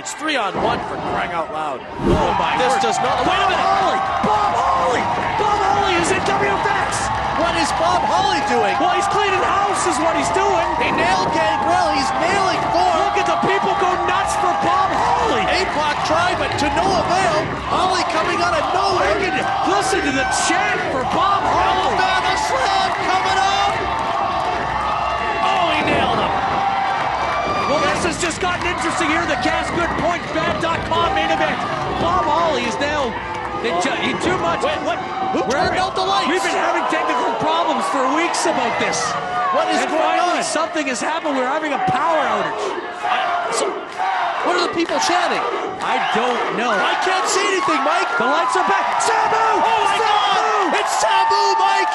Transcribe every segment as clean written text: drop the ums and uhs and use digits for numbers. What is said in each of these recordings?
It's 3-on-1 for crying out loud. Oh my This word. does not. Wait a minute. Bob Holly! Bob Holly is in WFX! What is Bob Holly doing? Well, he's cleaning house is what he's doing. He nailed Gangrel. He's nailing Thorn. Look at the people go nuts for Bob Holly. APOC tried, but to no avail. Holly coming out of nowhere. Listen to the chant for Bob Holly. Alabama Slam coming up. Oh, he nailed him. Well, this has just gotten interesting here. The CashGoodPointsBad.com main event. Bob Holly is now too much. Wait, what? Who turned out the lights? We've been having technical problems for weeks about this. What is going on? Something has happened. We're having a power outage. So, what are the people chanting? I don't know. I can't see anything, Mike. The lights are back. Sabu! Oh my God! It's Sabu, Mike!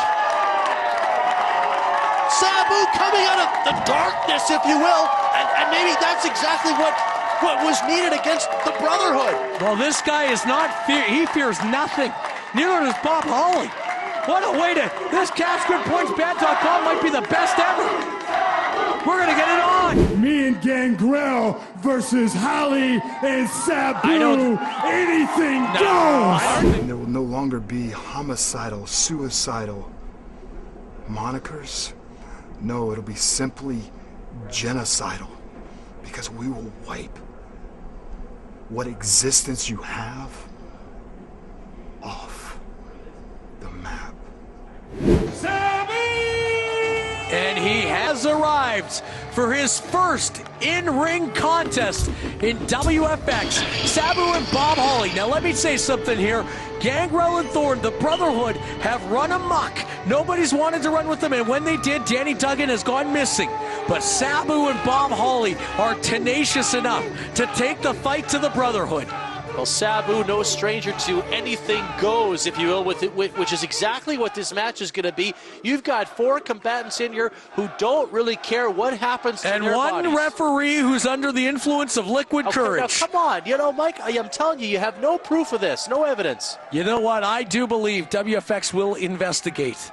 Sabu coming out of the darkness, if you will, and maybe that's exactly what was needed against the Brotherhood. Well, this guy is not he fears nothing. Neither does Bob Holly. What a way to... This CashGoodPointsBad.com might be the best ever. We're going to get it on. Me and Gangrel versus Holly and Sabu. Anything goes. There will no longer be homicidal, suicidal monikers. No, it'll be simply genocidal. Because we will wipe what existence you have off the map. And he has arrived for his first in-ring contest in WFX. Sabu and Bob Holly. Now let me say something here. Gangrel and Thorn, the Brotherhood, have run amok. Nobody's wanted to run with them, and when they did, Danny Duggan has gone missing. But Sabu and Bob Holly are tenacious enough to take the fight to the Brotherhood. Well, Sabu, no stranger to anything goes, if you will, which is exactly what this match is going to be. You've got 4 combatants in here who don't really care what happens to their bodies. And one referee who's under the influence of liquid courage. Now, come on. You know, Mike, I'm telling you, you have no proof of this, no evidence. You know what? I do believe WFX will investigate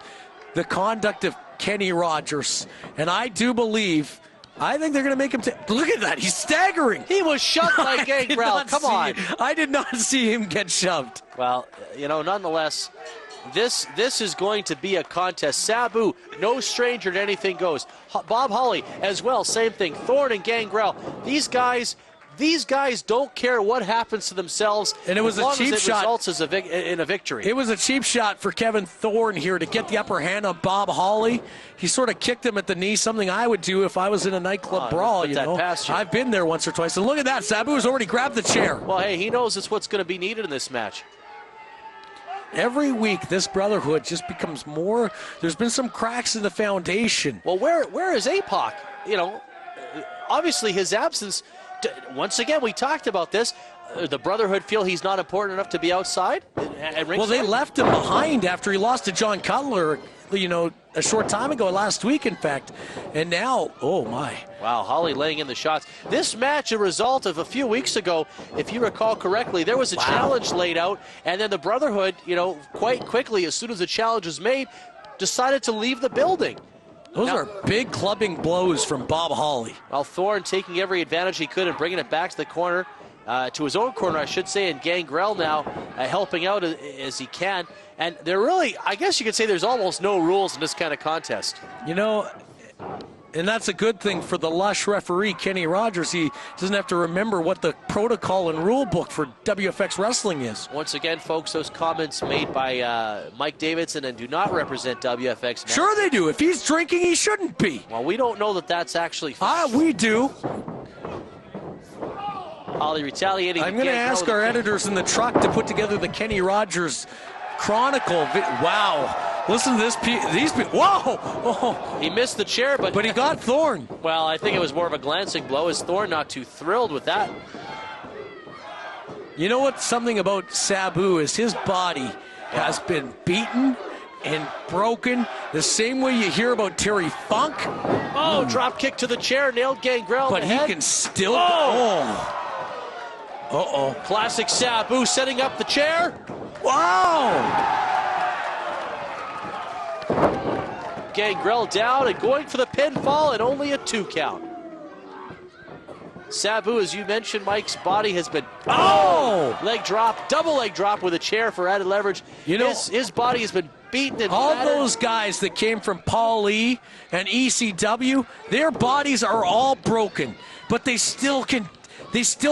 the conduct of Kenny Rogers. And I do believe... I think they're going to make him... Look at that. He's staggering. He was shoved by Gangrel. Come on. I did not see him get shoved. Well, you know, nonetheless, this is going to be a contest. Sabu, no stranger to anything goes. Bob Holly as well, same thing. Thorn and Gangrel. These guys don't care what happens to themselves, and it was a cheap shot. Results as in a victory. It was a cheap shot for Kevin Thorn here to get the upper hand on Bob Holly. He sort of kicked him at the knee, something I would do if I was in a nightclub brawl. You know, I've been there once or twice. And look at that, Sabu has already grabbed the chair. Well, hey, he knows it's what's going to be needed in this match. Every week, this Brotherhood just becomes more. There's been some cracks in the foundation. Well, where is APOC? You know, obviously his absence. Once again, we talked about this. The Brotherhood feel he's not important enough to be outside? Well, they left him behind after he lost to John Cutler, you know, a short time ago, last week, in fact. And now, oh, my. Wow, Holly laying in the shots. This match, a result of a few weeks ago, if you recall correctly, there was a challenge laid out, and then the Brotherhood, you know, quite quickly, as soon as the challenge was made, decided to leave the building. Those are big clubbing blows from Bob Holly. Well, Thorn taking every advantage he could and bringing it back to the corner, to his own corner, I should say, and Gangrel now helping out as he can. And there really, I guess you could say there's almost no rules in this kind of contest. You know, and that's a good thing for the lush referee, Kenny Rogers. He doesn't have to remember what the protocol and rule book for WFX Wrestling is. Once again, folks, those comments made by Mike Davidson and do not represent WFX. Sure they do. If he's drinking, he shouldn't be. Well, we don't know that that's actually... we do. Holly retaliating. I'm going to ask our editors in the truck to put together the Kenny Rogers Chronicle. Wow. Listen to this. These people. Whoa! Oh. He missed the chair, but he got Thorn. Well, I think it was more of a glancing blow. Is Thorn not too thrilled with that? You know what? Something about Sabu is his body has been beaten and broken the same way you hear about Terry Funk. Oh, drop kick to the chair, nailed Gangrel. But he can still. Uh-oh. Classic Sabu setting up the chair. Wow! Gangrel down and going for the pinfall and only a 2 count. Sabu, as you mentioned, Mike's body has been leg drop, double leg drop with a chair for added leverage. You know, his body has been beaten and all battered. those guys that came from Paul E and ECW, their bodies are all broken, but they still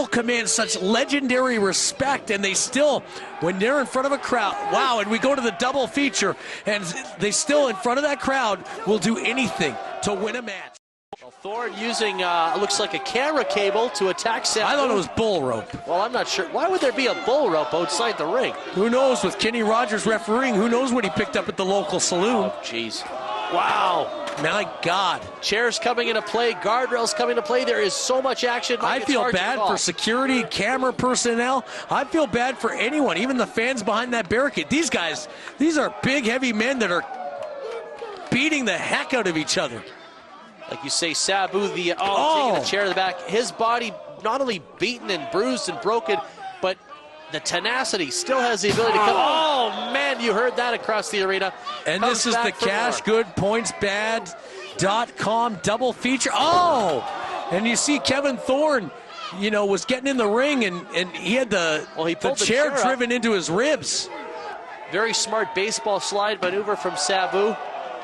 command such legendary respect, and they still, when they're in front of a crowd, wow, and we go to the double feature, and they still, in front of that crowd, will do anything to win a match. Well, Thorn using, looks like a camera cable to attack Sabu. I thought it was bull rope. Well, I'm not sure. Why would there be a bull rope outside the ring? Who knows, with Kenny Rogers refereeing, who knows what he picked up at the local saloon. Oh, jeez. Wow. My God. Chairs coming into play, guardrails coming into play. There is so much action. I feel bad for security, camera personnel. I feel bad for anyone, even the fans behind that barricade. These guys, these are big, heavy men that are beating the heck out of each other. Like you say, Sabu, taking the chair to the back. His body not only beaten and bruised and broken, but the tenacity still has the ability to come. Oh, man, you heard that across the arena. And this is the cashgoodpointsbad.com double feature. Oh, and you see Kevin Thorn, you know, was getting in the ring, and he had the chair driven into his ribs. Very smart baseball slide maneuver from Sabu.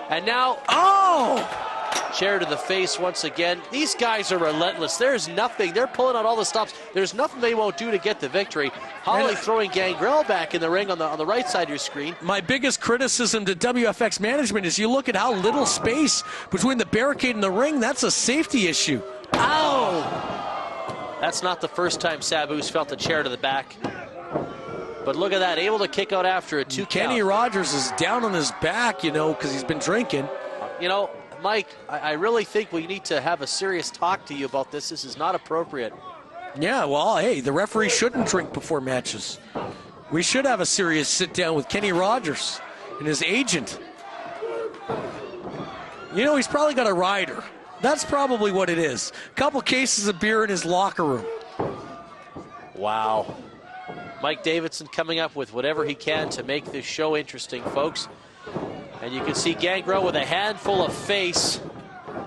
And now, chair to the face once again. These guys are relentless. There's nothing. They're pulling out all the stops. There's nothing they won't do to get the victory. Holly throwing Gangrel back in the ring on the right side of your screen. My biggest criticism to WFX management is you look at how little space between the barricade and the ring. That's a safety issue. Ow! That's not the first time Sabu's felt the chair to the back. But look at that, able to kick out after a 2 count. Kenny Rogers is down on his back, you know, because he's been drinking. You know, Mike, I really think we need to have a serious talk to you about this. This is not appropriate. Yeah, well, hey, the referee shouldn't drink before matches. We should have a serious sit-down with Kenny Rogers and his agent. You know, he's probably got a rider. That's probably what it is. A couple cases of beer in his locker room. Wow. Mike Davidson coming up with whatever he can to make this show interesting, folks. And you can see Gangrel with a handful of face.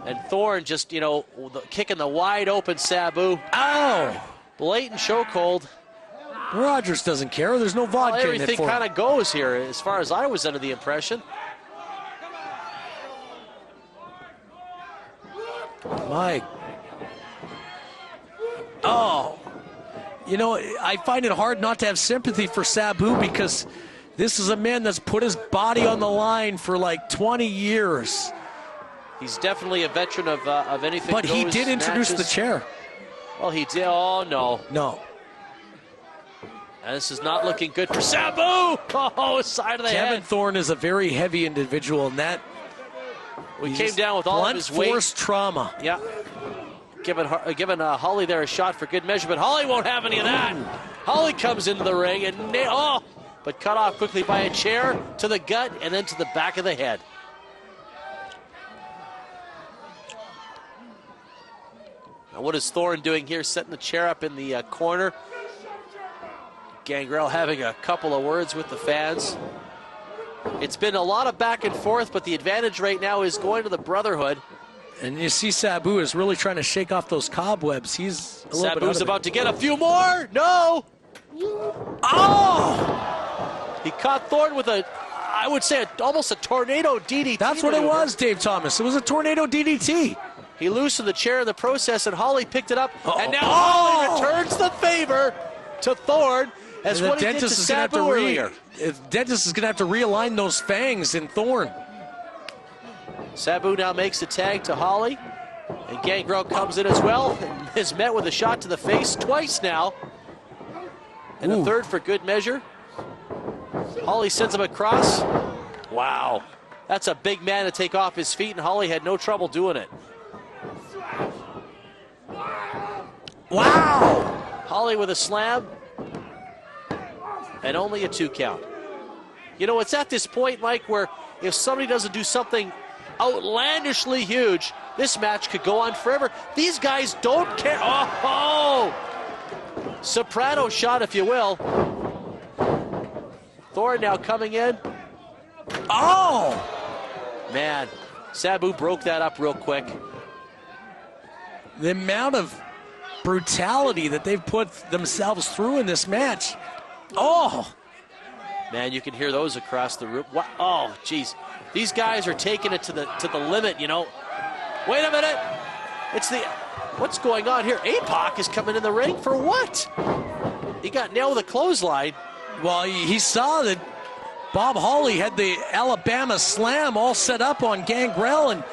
And Thorn just, you know, kicking the wide open Sabu. Ow! Blatant chokehold. Rogers doesn't care. There's no vodka in it for him. Everything kind of goes here, as far as I was under the impression. Mike. Oh. You know, I find it hard not to have sympathy for Sabu because this is a man that's put his body on the line for like 20 years. He's definitely a veteran of anything. But he did introduce the chair. Well, he did. Oh, no. No. And this is not looking good for Sabu. Oh, side of the head. Kevin Thorn is a very heavy individual, and that we came down with all of his weight. Force trauma. Yeah. Giving Holly there a shot for good measure, but Holly won't have any of that. Holly comes into the ring and but cut off quickly by a chair to the gut and then to the back of the head. Now what is Thorn doing here? Setting the chair up in the corner. Gangrel having a couple of words with the fans. It's been a lot of back and forth, but the advantage right now is going to the Brotherhood. And you see Sabu is really trying to shake off those cobwebs. He's a little bit Sabu's about to get a few more. No. Oh! He caught Thorn with I would say almost a tornado DDT. That's what it was, Dave Thomas. It was a tornado DDT. He loosened the chair in the process, and Holly picked it up. And now Holly returns the favor to Thorn as what he did to Sabu earlier. Dentist is going to have to realign those fangs in Thorn. Sabu now makes the tag to Holly, and Gangrel comes in as well and is met with a shot to the face twice now, and a third for good measure. Holly sends him across. Wow, that's a big man to take off his feet, and Holly had no trouble doing it. Wow! Holly with a slam, and only a 2 count. You know, it's at this point, Mike, where if somebody doesn't do something outlandishly huge, this match could go on forever. These guys don't care. Oh! Soprano shot, if you will. Thorn now coming in. Oh! Man, Sabu broke that up real quick. The amount of brutality that they've put themselves through in this match. Oh! Man, you can hear those across the room. What? Oh, geez. These guys are taking it to the limit, you know. Wait a minute. What's going on here? APOC is coming in the ring for what? He got nailed with a clothesline. Well, he saw that Bob Holly had the Alabama Slam all set up on Gangrel, and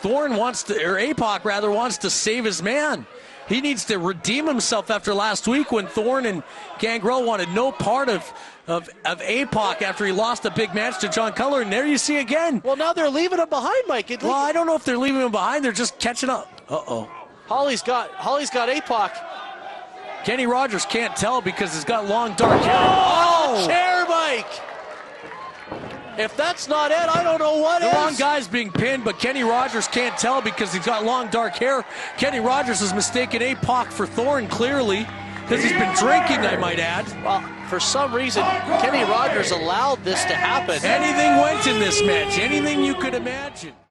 Thorn APOC rather, wants to save his man. He needs to redeem himself after last week when Thorn and Gangrel wanted no part of APOC after he lost a big match to John Cutler, and there you see again. Well, now they're leaving him behind, Mike. Well, I don't know if they're leaving him behind. They're just catching up. Uh-oh. Holly's got APOC. Kenny Rogers can't tell because he's got long, dark hair. Oh! Chair, Mike! If that's not it, I don't know what is. The wrong guy's being pinned, but Kenny Rogers can't tell because he's got long, dark hair. Kenny Rogers has mistaken APOC for Thorn, clearly, because he's been drinking, I might add. Well, for some reason, Kenny Rogers allowed this to happen. Anything went in this match, anything you could imagine.